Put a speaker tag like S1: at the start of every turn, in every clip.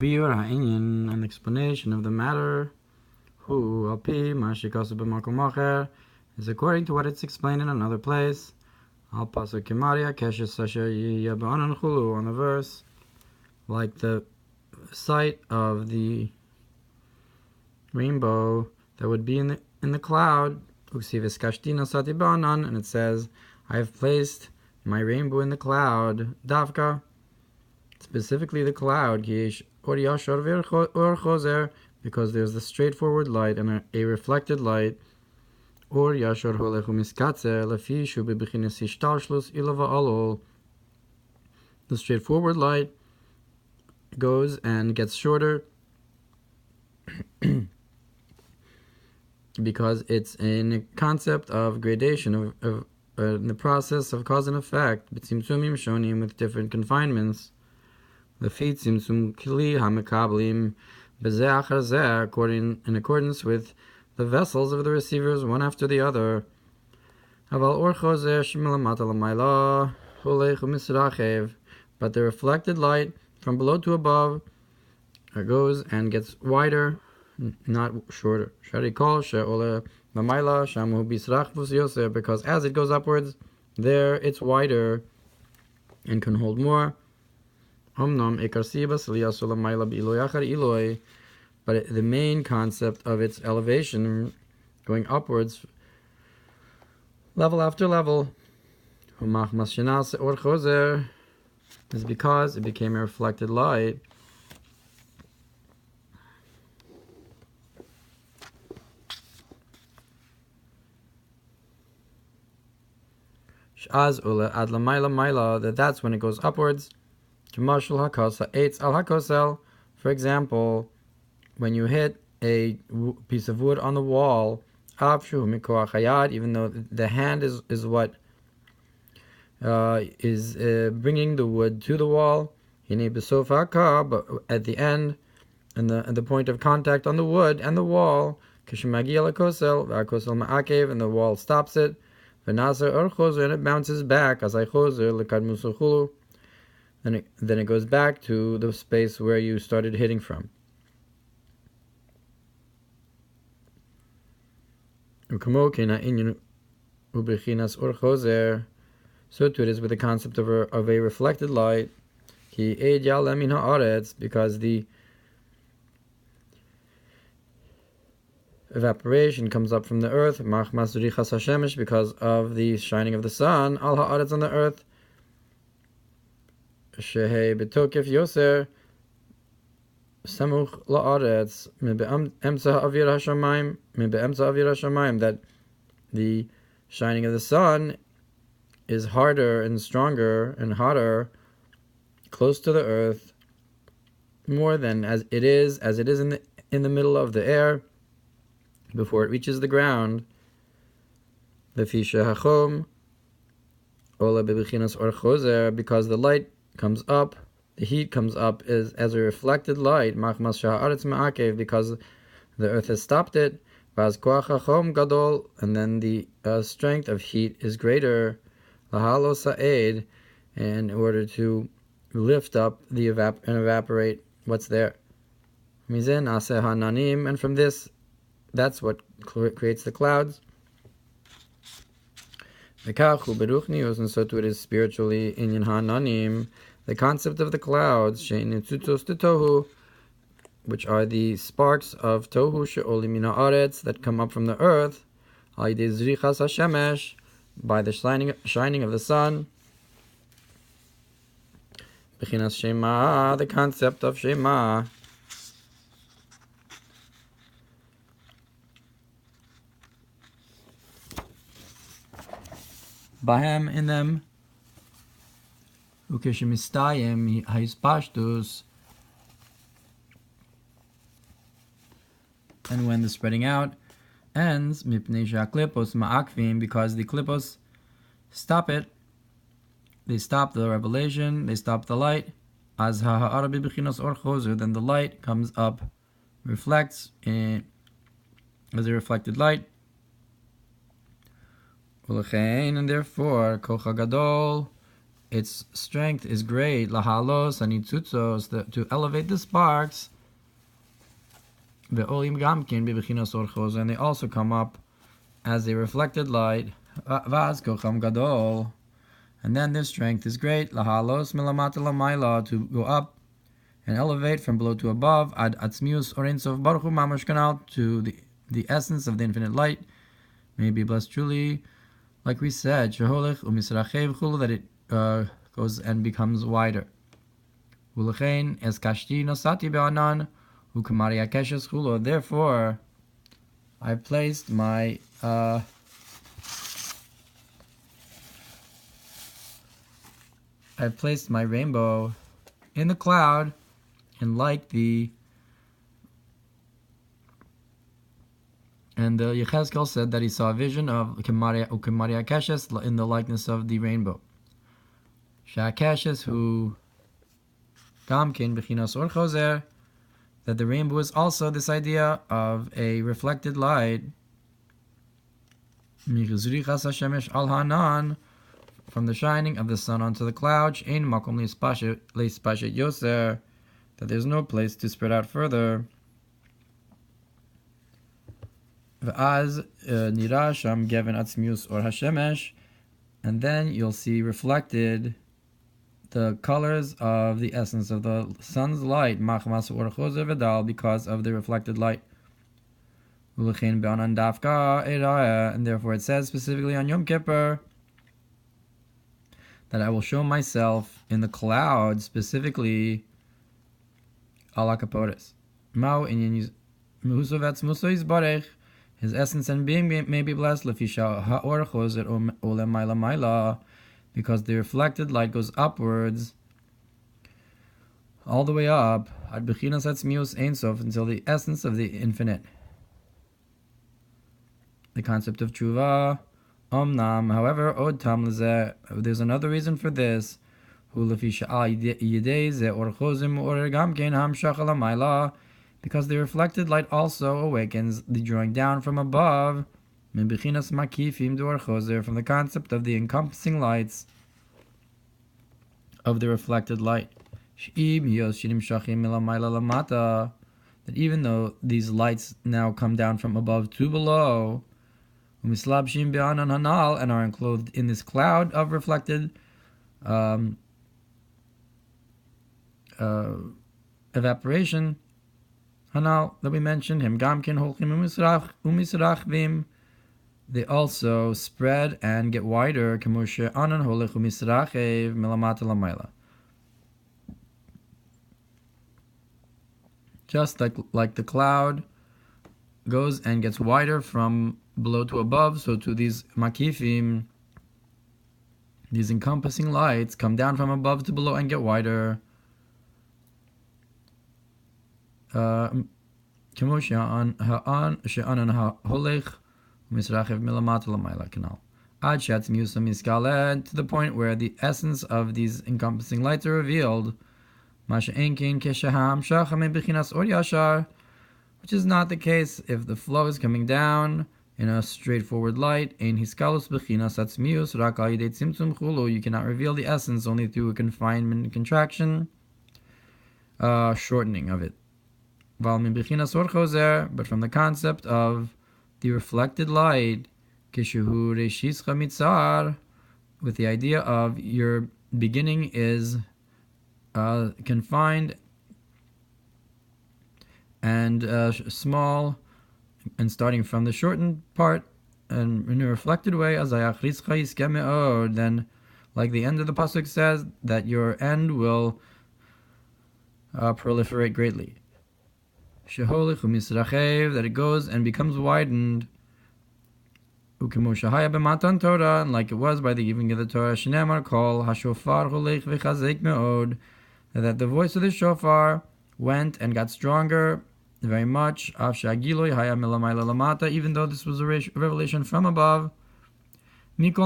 S1: Shiur Inyan, an explanation of the matter. Hu al pi ma shekasu b'makom acher is according to what it's explained in another place. Al pasuk kimaria keshes asher yiyeh b'anan chulu, on the verse, like the sight of the rainbow that would be in the cloud. Uksiv eskashti nosati b'anan, and it says, I have placed my rainbow in the cloud. Davka, specifically the cloud, because there's the straightforward light and a reflected light. The straightforward light goes and gets shorter because it's in a concept of gradation, of in the process of cause and effect, with different confinements. The feet seem kli hamekablim bezeh achar zeh, in accordance with the vessels of the receivers, one after the other. Aval or chozer shemilamata lamayla holech umisrachev, but the reflected light from below to above goes and gets wider, not shorter. Sharikol she'ole lamayla shamu bisrachvus yoser, because as it goes upwards, there it's wider and can hold more. But the main concept of its elevation, going upwards, level after level, is because it became a reflected light. That's when it goes upwards. For example, when you hit a piece of wood on the wall, even though the hand is what is bringing the wood to the wall, but at the end, and the point of contact on the wood and the wall, and the wall stops it, and it bounces back, then it goes back to the space where you started hitting from. So too it is with the concept of a reflected light, because the evaporation comes up from the earth, because of the shining of the sun, on the earth. Shehei betokef yoser samuch la'aretz emsa avir hashamayim, that the shining of the sun is harder and stronger and hotter close to the earth, more than as it is in the middle of the air before it reaches the ground. Lefisha hachom ola bebechinas or chozer, because the light comes up, the heat comes up as a reflected light, because the earth has stopped it, and then the strength of heat is greater, in order to lift up and evaporate what's there. And from this, that's what creates the clouds. And so too it is spiritually, Inyan ha'ananim, the concept of the clouds, which are the sparks of tohu she'olim min ha'aretz, that come up from the earth, by the shining of the sun. Bechinas Shema, the concept of Shema. Bahem, in them, ukeshemistayem haispashtus, and when the spreading out ends, mipnei she'aklipos ma'akvim, because the klipos stop it, they stop the revelation, they stop the light. Az ha'ara bebechinas or chozer, then the light comes up, reflects as a reflected light. And therefore, kocha gadol its strength is great, lahalos anitzutzos, to elevate the sparks, ve'olim gamkin bebechinas orchos, and they also come up as a reflected light, vaz kocham gadol, and then their strength is great, lahalos milamata lamayla, to go up and elevate from below to above, ad atzmius or sof baruch hu mamash kanal, to the essence of the infinite light. May be blessed truly, like we said, sheholech umisrachev chulu, that it goes and becomes wider. Ulechein es kashti nosati be'anan ukamari akeshes chulu. Therefore, I placed my rainbow in the cloud, and like the Yechezkel said that he saw a vision of Ukamaria Keshes in the likeness of the rainbow. Sha'akeshes hu gamkin bechinas or choser, that the rainbow is also this idea of a reflected light. Michzurichas hashemesh al hanan, from the shining of the sun onto the cloud. Ein makom leispashet yoser, that there's no place to spread out further. V'az nira sham geven atzmius or hashemesh, and then you'll see reflected the colors of the essence of the sun's light, machmas or choser v'dal, because of the reflected light. Ulechein be'anan dafka eraya, and therefore it says specifically on Yom Kippur that I will show myself in the cloud, specifically ala kaporis. Mao inyan muhusovetz musois barech, his essence and being may be blessed, lefisha ha'or choser ole maila maila, because the reflected light goes upwards, all the way up, ad bechinas atzmius ein sof, until the essence of the infinite. The concept of tshuva, omnam, however, od tam lezeh, there's another reason for this, hu lefisha yidei ze or chozim or gamkein hamshach ala maila, because the reflected light also awakens the drawing down from above, min bechinas makifim duor choser, from the concept of the encompassing lights of the reflected light. She'im hiyos shinim shachim milamayla lamata, that even though these lights now come down from above to below, umislabshim be'anan hanal, and are enclosed in this cloud of reflected evaporation, hanal, that we mentioned, him gamkin holchim umisrachvim, they also spread and get wider, kemoshe anan holech umisrachev milamata lamayla, just like the cloud goes and gets wider from below to above, so to these makifim, these encompassing lights, come down from above to below and get wider. To the point where the essence of these encompassing lights are revealed, which is not the case if the flow is coming down in a straightforward light. You cannot reveal the essence only through a confinement and contraction, shortening of it. But from the concept of the reflected light, with the idea of your beginning is confined and small, and starting from the shortened part and in a reflected way, then like the end of the pasuk says, that your end will proliferate greatly. That it goes and becomes widened, and like it was by the giving of the Torah, that the voice of the shofar went and got stronger very much, even though this was a revelation from above. It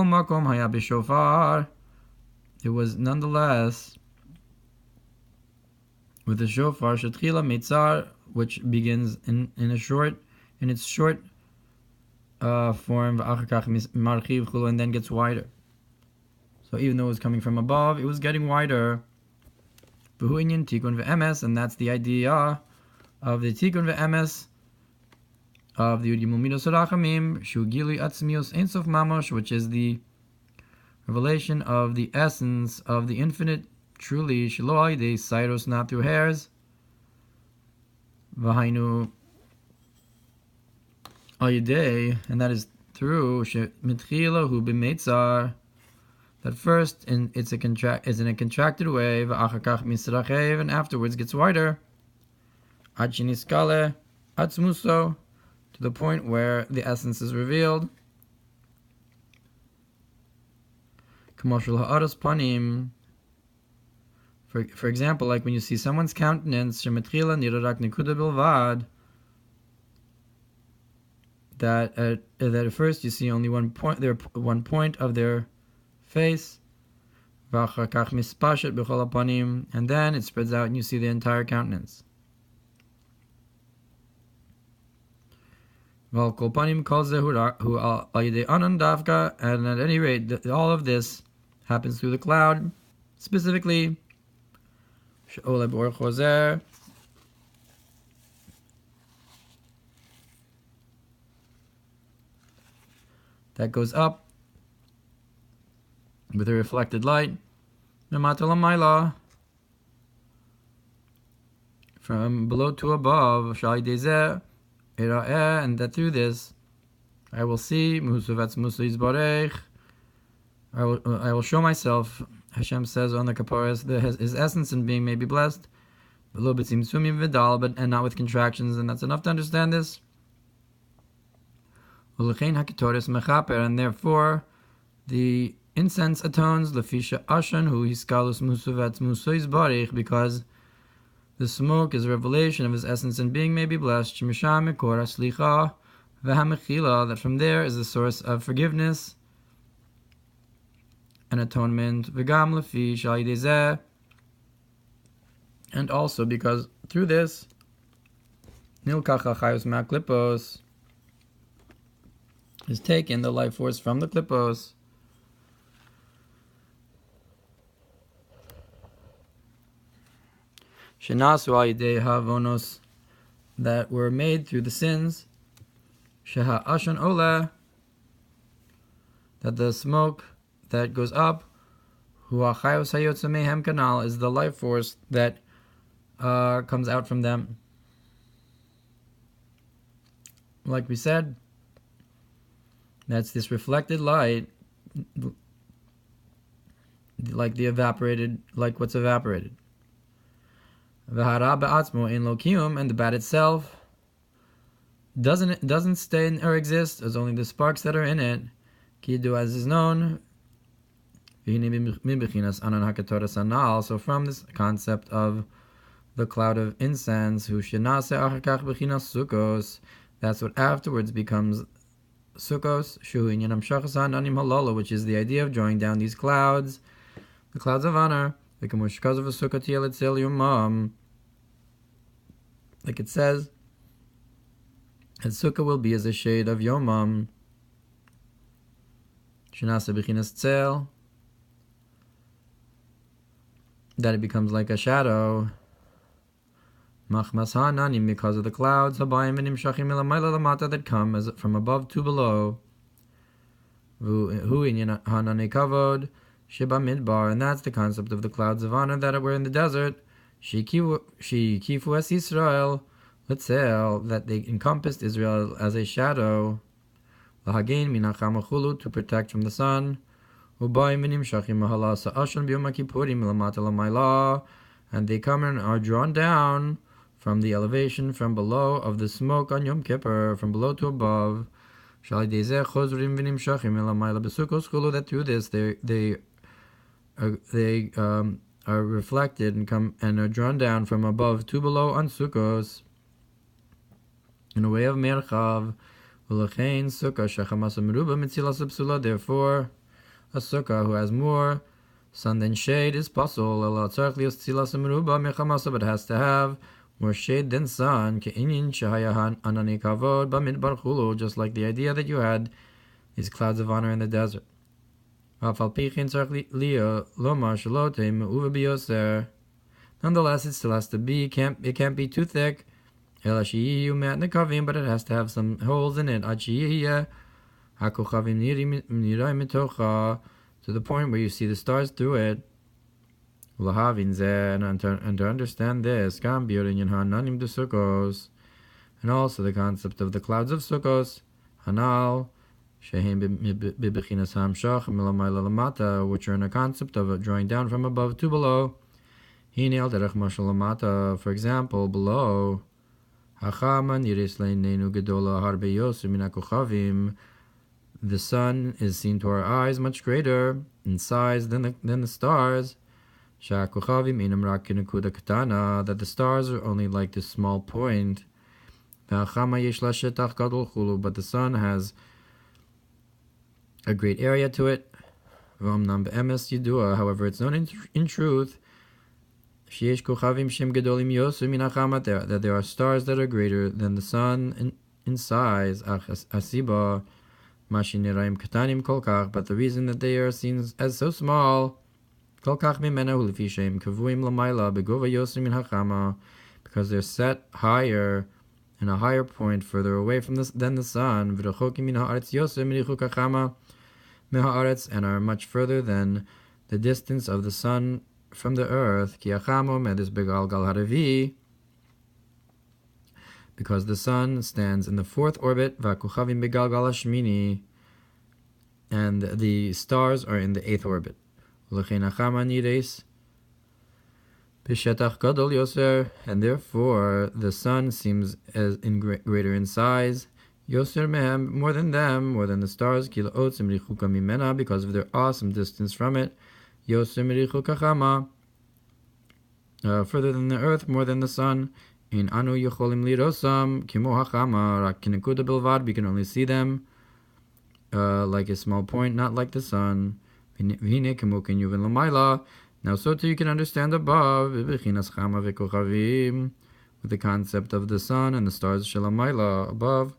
S1: was nonetheless with the shofar, which begins in its short form, and then gets wider. So even though it was coming from above, it was getting wider. V'hu inyan tikun ve'emes, and that's the idea of the tikun ve'emes of the Yud Gimel Midos Rachamim, Shu Gilui Atzmius Ein Sof Mamash, which is the revelation of the essence of the infinite, truly, Shelo Aydei Sairos, not through hairs, V'hainu Aydei, and that is through Mitchila Hu B'Meitzar, that first is in a contracted way, V'achakach Misrachev, and afterwards gets wider, Ad Sheniskale Atzmuso, to the point where the essence is revealed. Kamoshul ha'aros panim. For example, like when you see someone's countenance, shemetchila nirarak nekuda bilvad, that at first you see only one point of their face, v'achakach mispashet b'chol hapanim, and then it spreads out and you see the entire countenance. And at any rate, all of this happens through the cloud, specifically that goes up with a reflected light, from below to above, and that through this I will see, I will show myself, Hashem says on the Kapparas, his essence and being may be blessed, but not with contractions, and that's enough to understand this. And therefore the incense atones, because the smoke is a revelation of his essence and being may be blessed, that from there is the source of forgiveness and atonement, and also because through this is taken the life force from the klipos, that were made through the sins, that the smoke that goes up, is the life force that comes out from them. Like we said, that's this reflected light, like what's evaporated. And the bat itself doesn't stay or exist, as only the sparks that are in it. Kidu, as is known. So from this concept of the cloud of incense, Sukkos, that's what afterwards becomes Sukkos, which is the idea of drawing down these clouds, the clouds of honor. Like it says, and Sukkah will be as a shade of Yomam, that it becomes like a shadow, because of the clouds that come as from above to below. Shiba Midbar, and that's the concept of the clouds of honor that were in the desert. Kifu es Israel, let's say that they encompassed Israel as a shadow. Lahagain minacham, to protect from the sun. And they come and are drawn down from the elevation from below of the smoke on Yom Kippur, from below to above. That through this they are reflected and come and are drawn down from above to below on Sukkos in a way of merchav. Therefore, a sukkah who has more sun than shade is possible, but has to have more shade than sun, just like the idea that you had these clouds of honor in the desert. אף על פי כן צריך לומר שלא תהיה מעובה ביוסר. Nonetheless, it still has to be, it can't be too thick. אלא שיהיו מעט נקבים, but it has to have some holes in it. עד שיהיה הכוכבים נראים מתוכה, to the point where you see the stars through it. להבין זה, and to understand this, גם בעניין העננים דסוכות, and also the concept of the clouds of Sukkos, הנ"ל, שהם בבחינת המשך מלמעלה למטה, which are in a concept of drawing down from above to below. הנה על דרך משל למטה, for example, below, החמה נראית לעינינו גדולה הרבה יותר מן הכוכבים. The sun is seen to our eyes much greater in size than the stars. שהכוכבים אינם רק כנקודה קטנה, that the stars are only like this small point. והחמה יש לה שטח גדול כולו, but the sun has a great area to it. ואומנם באמס ידוע, however, it's known in truth, שיש כוכבים שהם גדולים יותר מן החמה, that there are stars that are greater than the sun in size, אך הסיבה, מה שנראים קטנים כל כך, but the reason that they are seen as so small, כל כך ממנה הוא לפי שהם קבועים למעלה בגובה יותר מן החמה, because they're set higher in a higher point further away than the sun, ורחוקים מן הארץ יותר מריחוק החמה מהארץ, and are much further than the distance of the sun from the earth, כי החמה עומדת בגלגל הרביעי, because the sun stands in the fourth orbit, והכוכבים בגלגל השמיני, and the stars are in the eighth orbit. ולכן החמה נראית בשטח גדול יותר, and therefore the sun seems as greater in size, יותר מהם, more than them, more than the stars, כי לעוצם ריחוקה ממנה, because of their awesome distance from it, יותר מריחוק החמה, further than the earth, more than the sun. אין אנו יכולים לראותם כמו החמה, רק כנקודה בלבד, we can only see them like a small point, not like the sun. והנה כמו כן יובן למעלה, now so too you can understand above, בבחינת חמה וכוכבים, with the concept of the sun and the stars של המעלה above.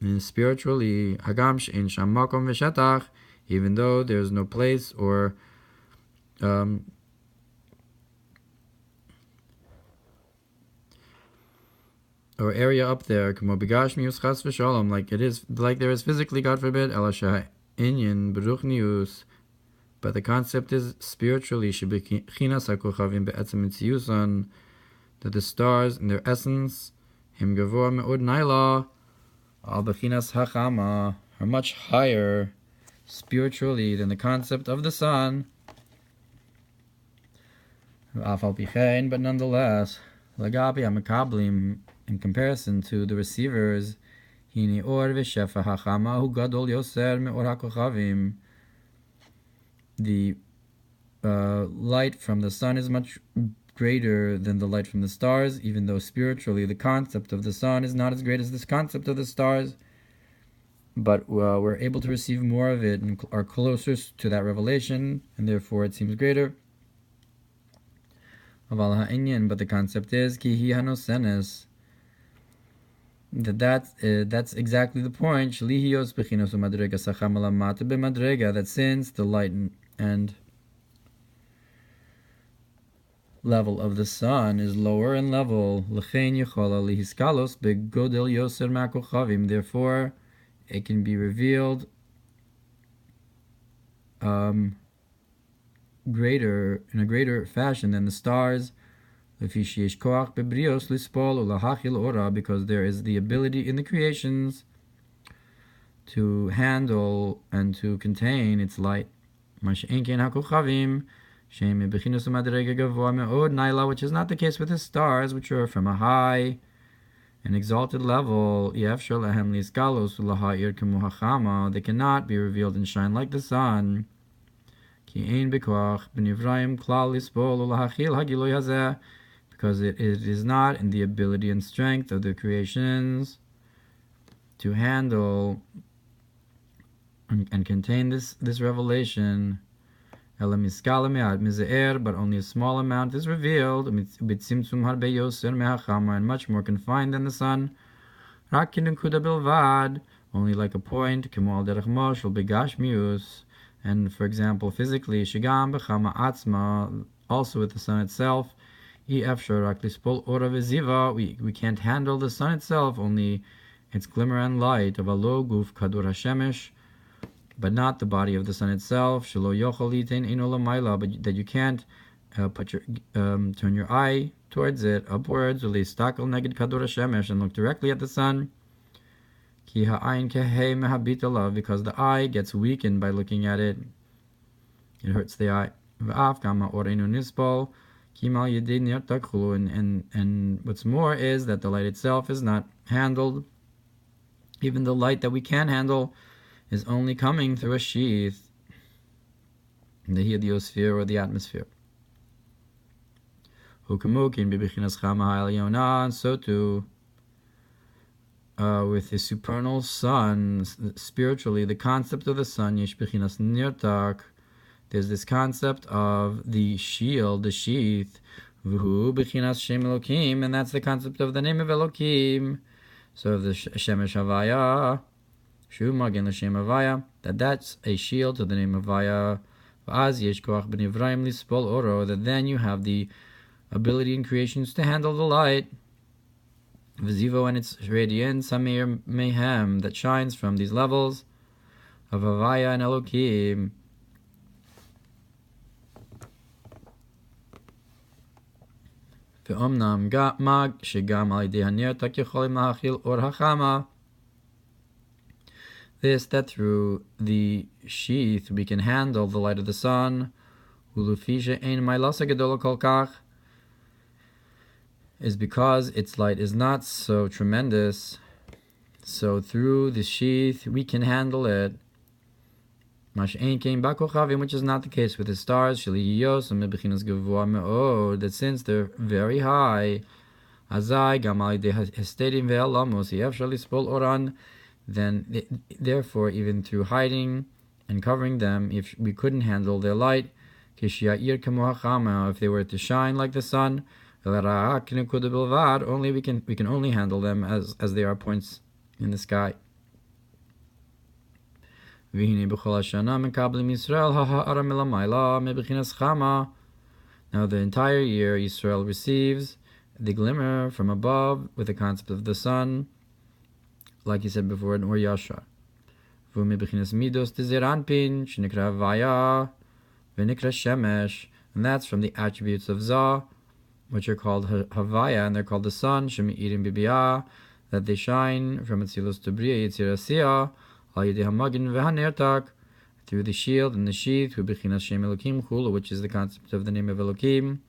S1: And spiritually, הגם שאין שם מקום ושטח, even though there is no place or area up there, כמו בגשמיוס חס ושלום, like there is physically, God forbid, אלא שהעניין ברוחניוס, but the concept is spiritually, שבבחינת הכוכבים בעצם מציאוסן, that the stars in their essence הם גבוה מאוד נעלה, על בחינת החמה, are much higher spiritually than the concept of the sun. אף על פי כן, but nonetheless, לגבי המקבלים, in comparison to the receivers, הנה אור ושפע החמה הוא גדול יותר מאור הכוכבים. The light from the sun is much greater than the light from the stars, even though spiritually the concept of the sun is not as great as this concept of the stars, but we're able to receive more of it and are closer to that revelation, and therefore it seems greater. אבל העניין, but the concept is כי היא הנוסנת, that's exactly the point, שליהיוס בחינוס ומדרגה שחמה למטה במדרגה, that since the light and level of the sun is lower in level, לכן יכולה להסקלוס בגודל יותר מהכוכבים, therefore it can be revealed greater, in a greater fashion than the stars, לפי שיש כוח בבריאוס לספול ולהכיל אורה, because there is the ability in the creations to handle and to contain its light. מה שאין כן הכוכבים, שהם מבחינוס ומדרגה גבוה מאוד נעלה, which is not the case with the stars, which are from a high and exalted level, אי אפשר להם להסגלוס ולהאיר כמו החמה, they cannot be revealed and shine like the sun, כי אין בכוח בנבראים כלל לסבול ולהכיל הגילוי הזה, because it is not in the ability and strength of the creations to handle and contain this revelation. אלא משכלה מעט מזער, but only a small amount is revealed, בצמצום הרבה יותר מהחמה, and much more confined than the sun, רק כנקודה בלבד, only like a point, כמו על דרך משל בגשמיוס, And for example, physically, Shigam b'chama atzma, also with the sun itself, we can't handle the sun itself, only its glimmer and light of a low guf kadur hashemesh, but not the body of the sun itself. Shelo yochol yitain ino lamayla, but that you can't turn your eye towards it upwards, ulistakel neged kadur hashemesh, and look directly at the sun. Ki ha'ayin kehei mehabit alav, because the eye gets weakened by looking at it. It hurts the eye. V'af kama oreinu nispol, kimal yedid nirtakulu, and what's more is that the light itself is not handled. Even the light that we can handle is only coming through a sheath, the heliosphere or the atmosphere. Hukamukin bibichinas chama ha'elyona, so too with the supernal sun, spiritually, the concept of the sun, yesh bichinas nirtak, there's this concept of the shield, the sheath, v'hu bichinas shem Elokim, and that's the concept of the name of Elokim. So the shemesh havaya, shu magen l'shem havaya, that's a shield to the name of Havaya. V'az yesh koach b'nivraim lispol oro, that then you have the ability in creations to handle the light. V'zivo, and its radiance, hamir mehem, that shines from these levels of Havaya and Elokim. Ve'omnam mag shegam al yedei hanirtak yecholim lahachil or hachama. This, that through the sheath we can handle the light of the sun. Ulufi she'ein mailasa gedola kol kach, is because its light is not so tremendous. So through the sheath we can handle it. Which is not the case with the stars, that since they're very high, then therefore even through hiding and covering them, if we couldn't handle their light, if they were to shine like the sun, only we can only handle them as they are points in the sky. Now the entire year Israel receives the glimmer from above with the concept of the sun, like he said before in Ohr Yashar. And that's from the attributes of Zah, which are called Havaya, and they're called the sun, that they shine from Atzilus to Bria Yitzirasiyah, through the shield and the sheath, which is the concept of the name of Elokim,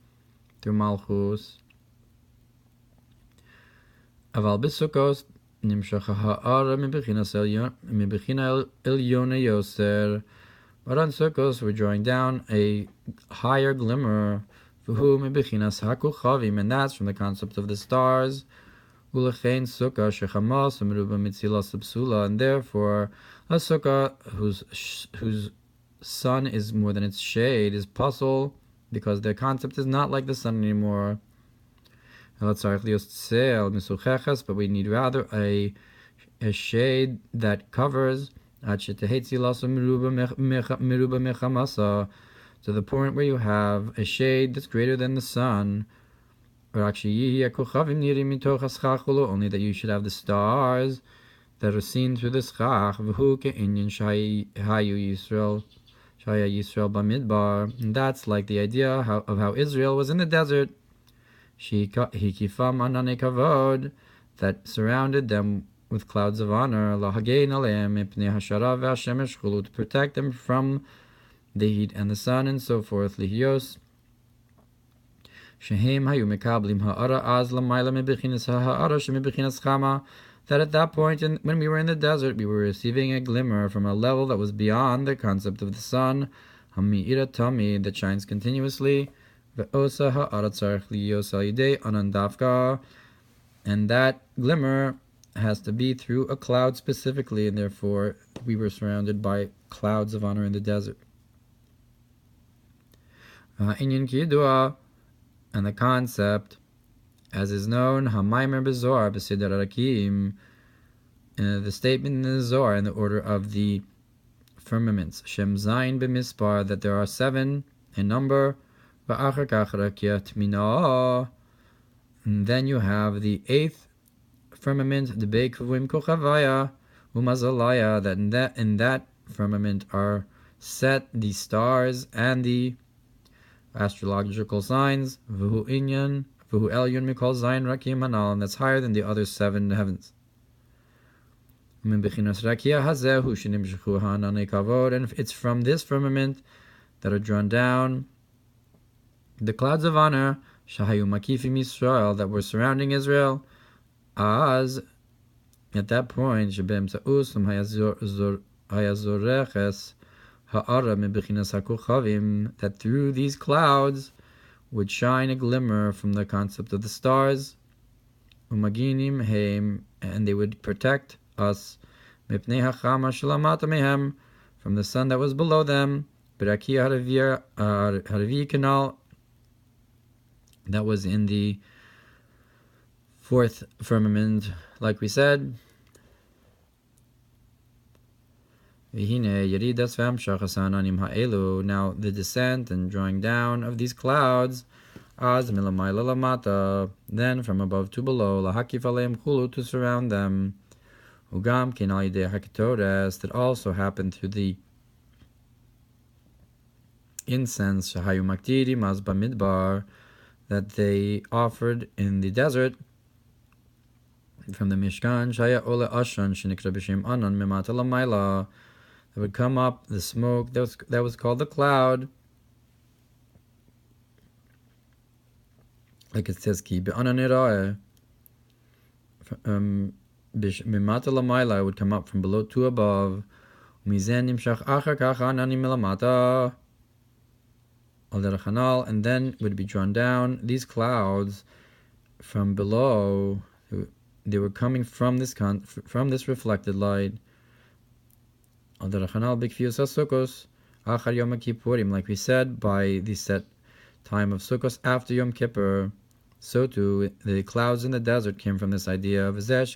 S1: through Malchus. Aval b'Sukkos nimshach ha'ara mibechinas elyona yoser. But on Sukkos we're drawing down a higher glimmer, v'hu mibechinas hakochavim, and that's from the concept of the stars. And therefore a sukkah whose sun is more than its shade is puzzle, because their concept is not like the sun anymore. But we need rather a shade that covers, to the point where you have a shade that's greater than the sun. Only that you should have the stars that are seen through the schach. And that's like the idea of how Israel was in the desert. That surrounded them with clouds of honor, to protect them from the heat and the sun and so forth. That at that point, when we were in the desert, we were receiving a glimmer from a level that was beyond the concept of the sun, that shines continuously, and that glimmer has to be through a cloud specifically, and therefore we were surrounded by clouds of honor in the desert. Inyan, and the concept, as is known, Mamar b'Zohar b'Siddur Arakim, the statement in the Zohar in the order of the firmaments, Shem Zayin b'mispar, that there are 7 in number, v'achar kach rakiat mina, and then you have the 8th firmament, the Beikvim Kochavaya Umazalaya, that in that firmament are set the stars and the astrological signs, Vuhu Inyan, Vuhu Elyun Mikol Zayin Rakim Hanal, and that's higher than the other 7 heavens. And it's from this firmament that are drawn down the clouds of honor, Shahayu Makifim Yisrael, that were surrounding Israel. As at that point, Shebem Sa'usum Hayazoreches Ha'ara Mebechinas HaKochavim, that through these clouds would shine a glimmer from the concept of the stars, Umaginim Heim, and they would protect us, Mipnei Hachama Shalamata Mehem, from the sun that was below them, Beraki Haravi Canal, that was in the 4th firmament, like we said. Now the descent and drawing down of these clouds, then from above to below, to surround them. That also happened through the incense that they offered in the desert, from the Mishkan, Shaya Ole Ashan, Shinikra B'Shem Anan, Memata Lamaila, that would come up, the smoke, that was called the cloud. Like it says, Ki Be'anan Ira'eh, Memata Lamaila, it would come up from below to above, Mizen Nimshach Achar Kach Anani Melamata, Al Derech Hanal, and then would be drawn down, these clouds, from below. They were coming from this reflected light. Sukkos, like we said, by the set time of Sukkos after Yom Kippur. So too, the clouds in the desert came from this idea of Zesh,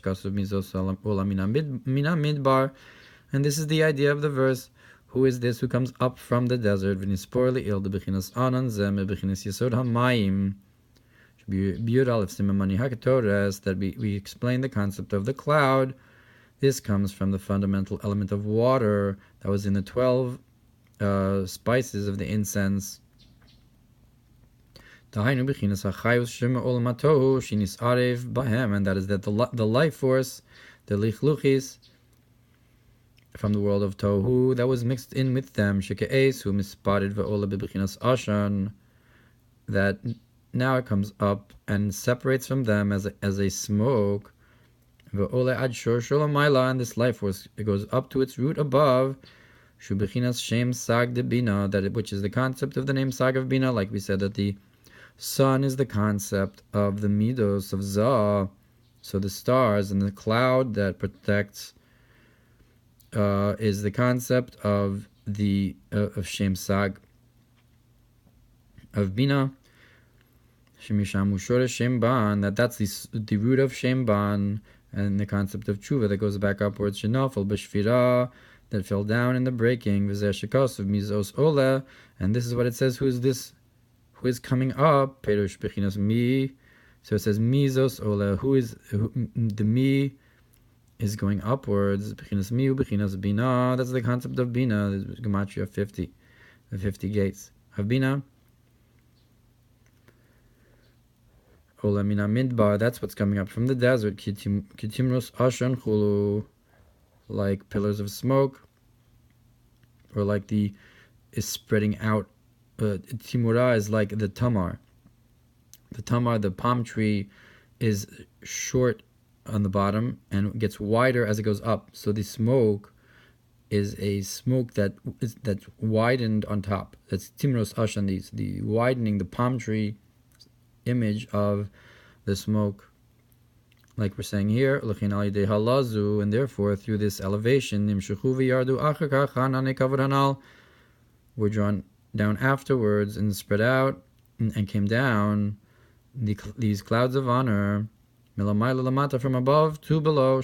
S1: and this is the idea of the verse. Who is this who comes up from the desert? That we explain the concept of the cloud. This comes from the fundamental element of water that was in the 12 spices of the incense. And that is that the life force, the lichluchis, from the world of Tohu, that was mixed in with them, that now it comes up and separates from them as a smoke. And this life force, it goes up to its root above, which is the concept of the name Sag of Bina. Like we said, that the sun is the concept of the midos of Zah, so the stars, and the cloud that protects is the concept of the of Shem Sag of Bina. That's the root of Shemban, and the concept of tshuva that goes back upwards. Shenafal b'shvira, that fell down in the breaking. V'zeh of mizos ola, and this is what it says. Who is this? Who is coming up? Perush b'chinas mi. So it says mizos ola. The mi is going upwards. B'chinas mi b'chinas bina. That's the concept of bina. The gematria 50, the 50 gates of bina. Ola mina midbar, that's what's coming up from the desert. Kitimrus ashan chulu, like pillars of smoke, or like is spreading out. Timura is like the tamar. The tamar, the palm tree, is short on the bottom and gets wider as it goes up. So the smoke is a smoke that's widened on top. That's timrus ashan, the widening, the palm tree image of the smoke, like we're saying here, and therefore through this elevation, were drawn down afterwards and spread out and came down these clouds of honor, from above to below,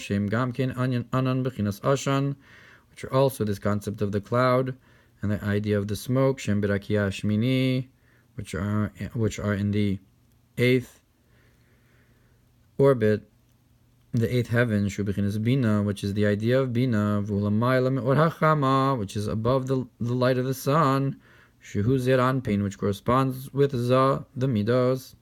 S1: which are also this concept of the cloud and the idea of the smoke, Shem Birakia Shmini, which are in the 8th orbit, the 8th heaven, Shu Bechinas Bina, which is the idea of Bina, V'ulamayla Me'or HaChama, which is above the light of the sun, Shehu Zir Anpin, which corresponds with Za, the Midos,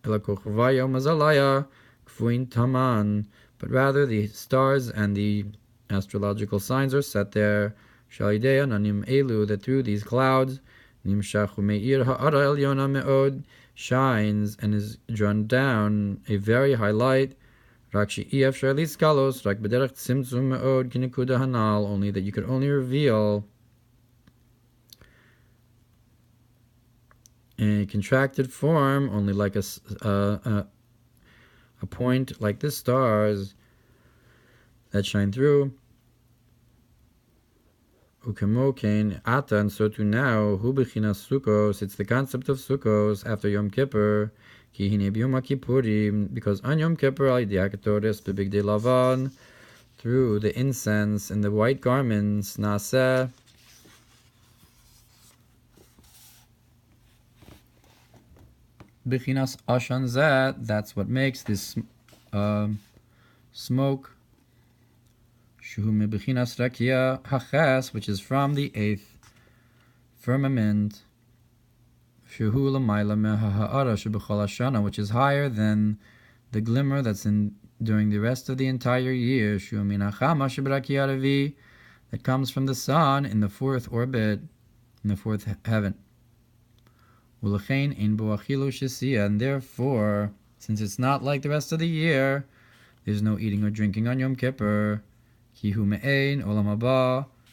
S1: Ela Kochvayo Mazalaya, Kfuin Taman, but rather the stars and the astrological signs are set there, Shalideya Nanim Elu, that through these clouds, Nimshachu Me'ir Ha'ara Elyona Me'od, shines and is drawn down a very high light, only that you could only reveal in a contracted form, only like a point like the stars that shine through. And so to now, Sukkos, it's the concept of Sukkos after Yom Kippur, because on Yom Kippur, through the incense and the white garments, Naseh, Bechinas Ashan Zet, that's what makes this smoke, Shuhu Bechinas Rakia Haches, which is from the 8th firmament, which is higher than the glimmer that's in during the rest of the entire year, that comes from the sun in the 4th orbit, in the 4th heaven. And therefore, since it's not like the rest of the year, there's no eating or drinking on Yom Kippur,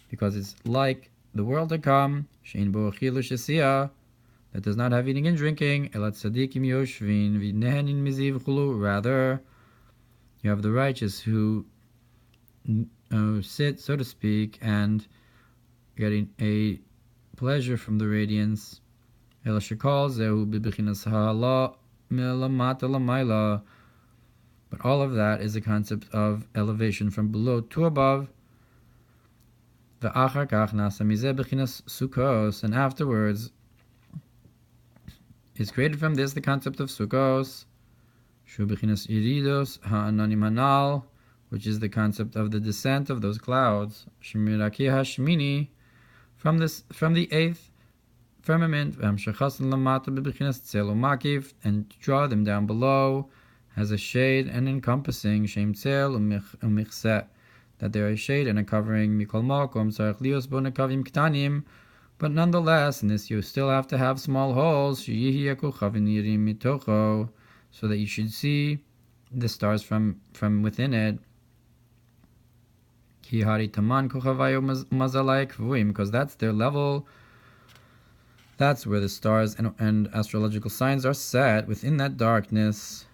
S1: because it's like the world to come, that does not have eating and drinking. Rather, you have the righteous who sit, so to speak, and getting a pleasure from the radiance. But all of that is a concept of elevation from below to above. And afterwards, is created from this the concept of Sukkos, which is the concept of the descent of those clouds, from the 8th firmament, and draw them down below, has a shade and encompassing, that there is shade and a covering, but nonetheless, in this you still have to have small holes, so that you should see the stars from within it. Because that's their level. That's where the stars and astrological signs are set, within that darkness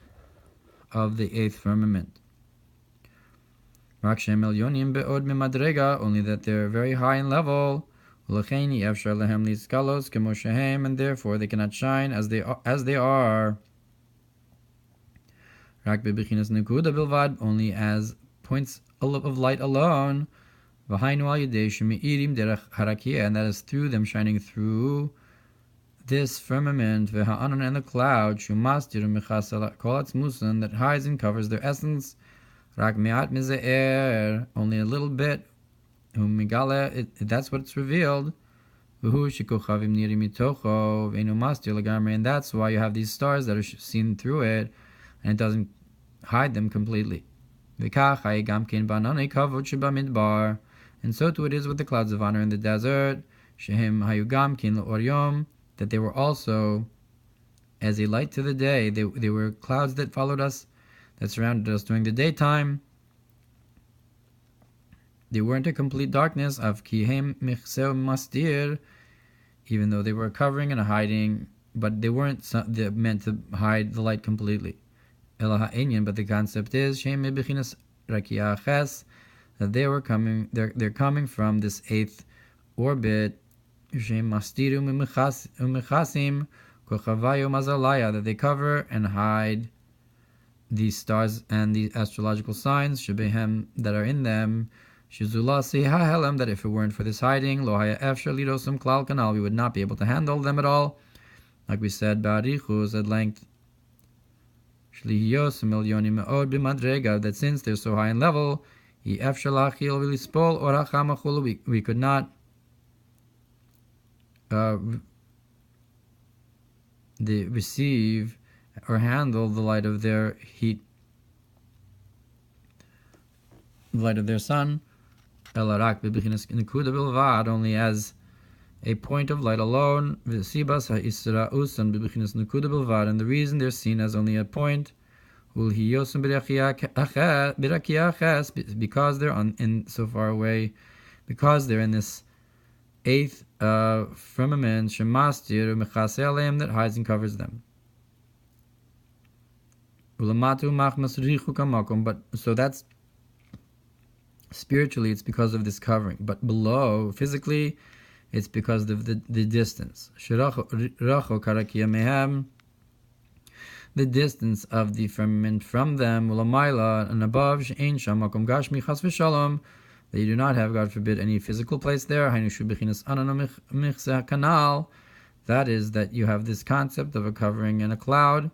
S1: of the 8th firmament. Only that they're very high in level. And therefore they cannot shine as they are. Only as points of light alone. And that is through them shining through this firmament and the cloud that hides and covers their essence. Only a little bit. That's what it's revealed. And that's why you have these stars that are seen through it, and it doesn't hide them completely. And so too it is with the clouds of honor in the desert, that they were also as a light to the day. They were clouds that followed us, that surrounded us during the daytime. They weren't a complete darkness of kihem michseu mastir, even though they were covering and hiding, but they weren't meant to hide the light completely. Inyan, but the concept is that they were coming. They're coming from this 8th orbit. That they cover and hide these stars and the astrological signs that are in them. Shizulasi hahelem, that if it weren't for this hiding, lo haya efshar lidosum klal kanal, we would not be able to handle them at all. Like we said, ba'arichus at length, shlihiyos milyoni me'od b'madrega, that since they're so high in level, we could not receive or handle the light of their heat, the light of their sun, only as a point of light alone, and the reason they're seen as only a point, because they're in so far away, because they're in this eighth firmament that hides and covers them. But so that's spiritually, it's because of this covering. But below, physically, it's because of the distance. The distance of the firmament from them, and above, that you do not have, God forbid, any physical place there. That is, that you have this concept of a covering and a cloud.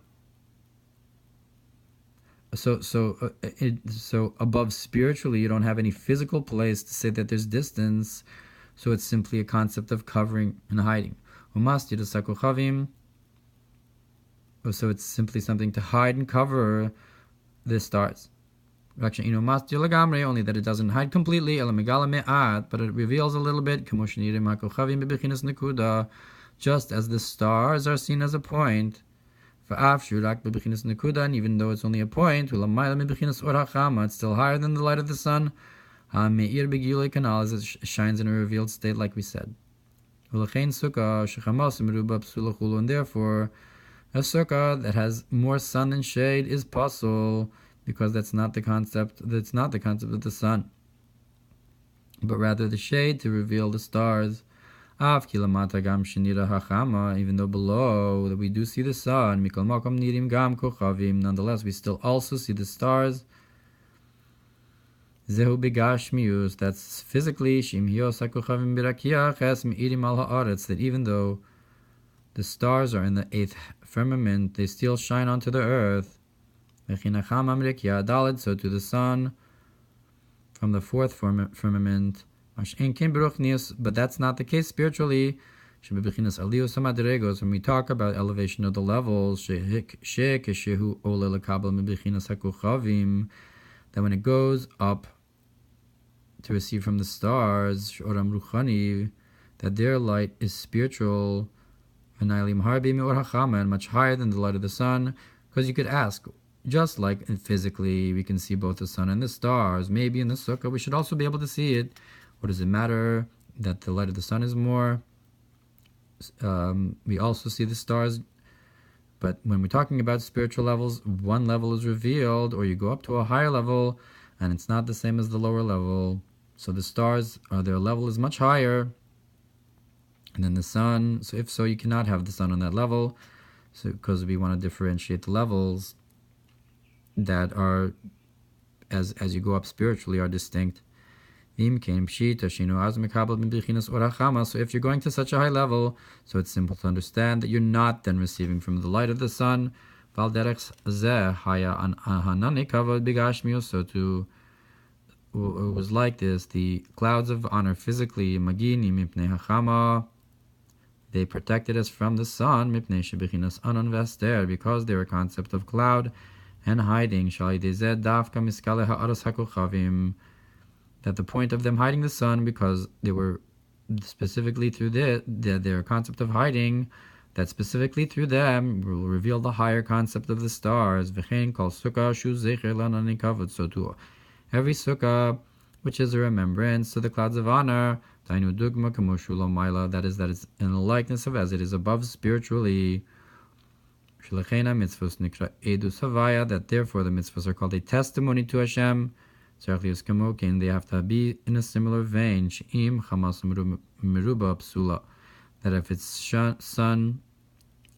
S1: So above spiritually, you don't have any physical place to say that there's distance. So it's simply a concept of covering and hiding. So it's simply something to hide and cover the stars. Only that it doesn't hide completely, but it reveals a little bit, just as the stars are seen as a point. And even though it's only a point, it's still higher than the light of the sun, as it shines in a revealed state, like we said. And therefore, a sukkah that has more sun than shade is possible, because that's not the concept of the sun, but rather the shade to reveal the stars. Even though below that we do see the sun, nonetheless we still also see the stars. That's physically, that even though the stars are in the eighth firmament, they still shine onto the earth. So to the sun from the fourth firmament. But that's not the case spiritually. When we talk about elevation of the levels, that when it goes up to receive from the stars, that their light is spiritual and much higher than the light of the sun. Because you could ask, just like physically we can see both the sun and the stars, maybe in the sukkah we should also be able to see it. What does it matter that the light of the sun is more? We also see the stars. But when we're talking about spiritual levels, one level is revealed, or you go up to a higher level, and it's not the same as the lower level. So the stars, their level is much higher, and then the sun. So if so, you cannot have the sun on that level. So because we want to differentiate the levels that are, as you go up spiritually, are distinct. So if you're going to such a high level, so it's simple to understand that you're not then receiving from the light of the sun. So it was like this, the clouds of honor physically, they protected us from the sun, because they're a concept of cloud and hiding. That the point of them hiding the sun, because they were specifically through their concept of hiding, that specifically through them will reveal the higher concept of the stars. So to every sukkah, which is a remembrance to the clouds of honor, that is, that it's in the likeness of as it is above spiritually. That therefore the mitzvahs are called a testimony to Hashem. They have to be in a similar vein. That if its sun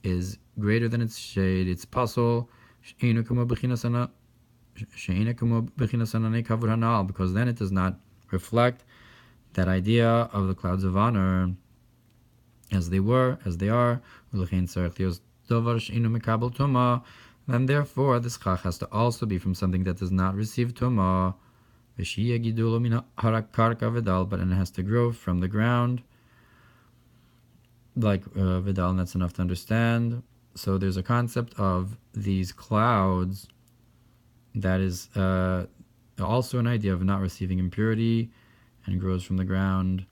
S1: is greater than its shade, it's possible. Because then it does not reflect that idea of the clouds of honor as they are, then therefore this Chag has to also be from something that does not receive Tumah, but it has to grow from the ground, like Vidal, and that's enough to understand. So there's a concept of these clouds that is also an idea of not receiving impurity and grows from the ground,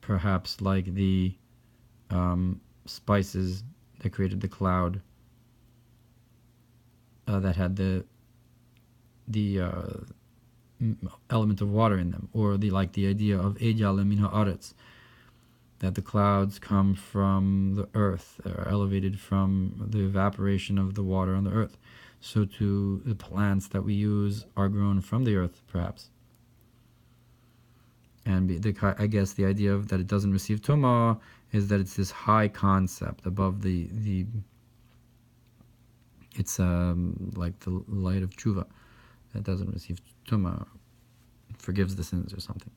S1: perhaps like the spices that created the cloud that had the element of water in them, or the idea of Ejal min haaretz, that the clouds come from the earth, are elevated from the evaporation of the water on the earth. So too the plants that we use are grown from the earth, perhaps. And I guess the idea of that it doesn't receive Tumah is that it's this high concept above the it's like the light of tshuva that doesn't receive Tumah, forgives the sins or something.